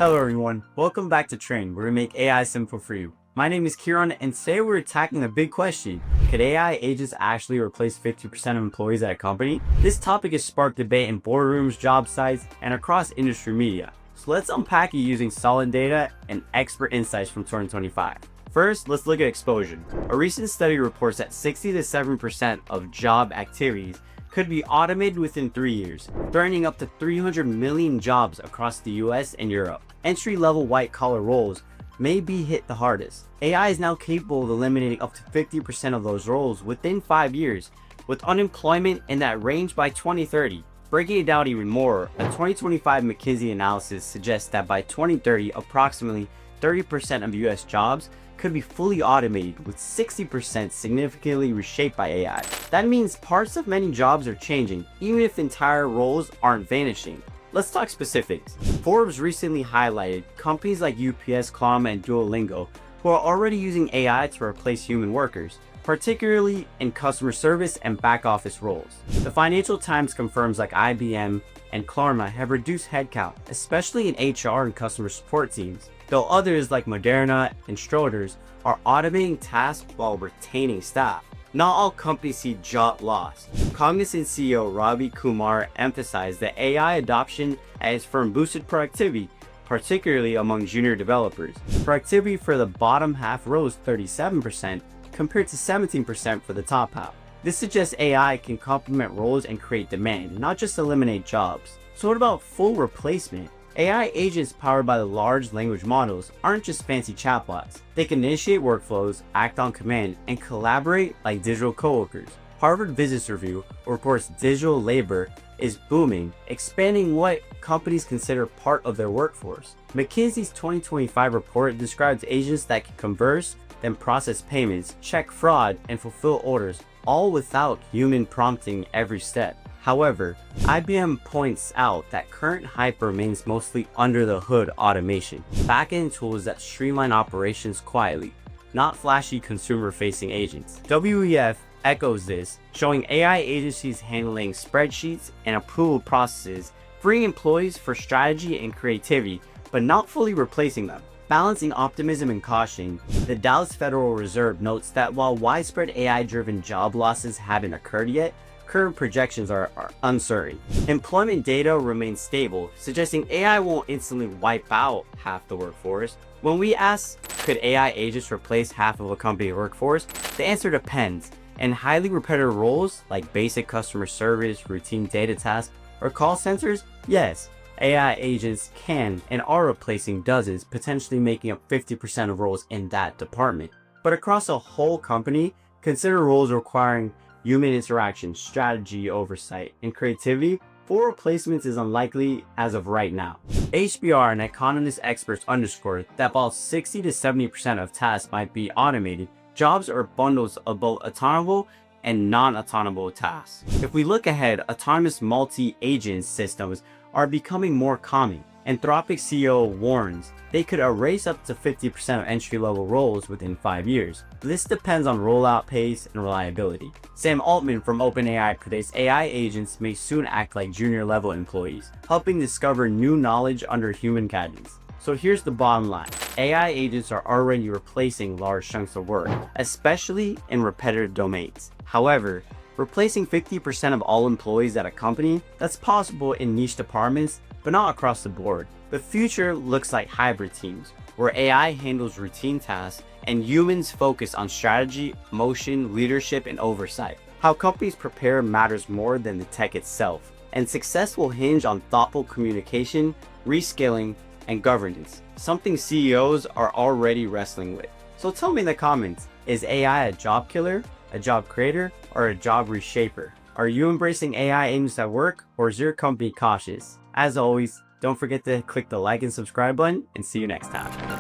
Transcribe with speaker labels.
Speaker 1: Hello everyone, welcome back to Train, where we make AI simple for you. My name is Kieran, and today we're tackling a big question. Could AI agents actually replace 50% of employees at a company? This topic has sparked debate in boardrooms, job sites, and across industry media. So let's unpack it using solid data and expert insights from 2025. First, let's look at exposure. A recent study reports that 60 to 70% of job activities could be automated within 3 years, threatening up to 300 million jobs across the US and Europe. Entry-level white-collar roles may be hit the hardest. AI is now capable of eliminating up to 50% of those roles within 5 years, with unemployment in that range by 2030. Breaking it down even more, a 2025 McKinsey analysis suggests that by 2030, approximately 30% of US jobs could be fully automated, with 60% significantly reshaped by AI. That means parts of many jobs are changing, even if entire roles aren't vanishing. Let's talk specifics. Forbes recently highlighted companies like UPS, Klarna, and Duolingo who are already using AI to replace human workers, particularly in customer service and back office roles. The Financial Times confirms like IBM and Klarna have reduced headcount, especially in HR and customer support teams, though others like Moderna and Schroders are automating tasks while retaining staff. Not all companies see job loss. Cognizant CEO Ravi Kumar emphasized that AI adoption at his firm boosted productivity, particularly among junior developers. Productivity for the bottom half rose 37% compared to 17% for the top half. This suggests AI can complement roles and create demand, not just eliminate jobs. So what about full replacement? AI agents powered by the large language models aren't just fancy chatbots. They can initiate workflows, act on command, and collaborate like digital coworkers. Harvard Business Review reports digital labor is booming, expanding what companies consider part of their workforce. McKinsey's 2025 report describes agents that can converse, then process payments, check fraud, and fulfill orders, all without human prompting every step. However, IBM points out that current hype remains mostly under the hood automation, back-end tools that streamline operations quietly, not flashy consumer-facing agents. WEF echoes this, showing AI agencies handling spreadsheets and approval processes, freeing employees for strategy and creativity, but not fully replacing them. Balancing optimism and caution, the Dallas Federal Reserve notes that while widespread AI-driven job losses haven't occurred yet, current projections are uncertain. Employment data remains stable, suggesting AI won't instantly wipe out half the workforce. When we ask, could AI agents replace half of a company workforce? The answer depends. In highly repetitive roles like basic customer service, routine data tasks, or call centers, yes, AI agents can and are replacing dozens, potentially making up 50% of roles in that department. But across a whole company, consider roles requiring human interaction, strategy, oversight, and creativity. Full replacements is unlikely as of right now. HBR and economist experts underscore that while 60 to 70% of tasks might be automated, jobs are bundles of both autonomous and non-autonomous tasks. If we look ahead, autonomous multi-agent systems are becoming more common. Anthropic CEO warns they could erase up to 50% of entry-level roles within 5 years. This depends on rollout pace and reliability. Sam Altman from OpenAI predicts AI agents may soon act like junior-level employees, helping discover new knowledge under human guidance. So here's the bottom line. AI agents are already replacing large chunks of work, especially in repetitive domains. However, replacing 50% of all employees at a company, that's possible in niche departments, but not across the board. The future looks like hybrid teams, where AI handles routine tasks and humans focus on strategy, motion, leadership, and oversight. How companies prepare matters more than the tech itself, and success will hinge on thoughtful communication, reskilling, and governance, something CEOs are already wrestling with. So tell me in the comments, is AI a job killer, a job creator, or a job reshaper? Are you embracing AI agents at work, or is your company cautious? As always, don't forget to click the like and subscribe button, and see you next time.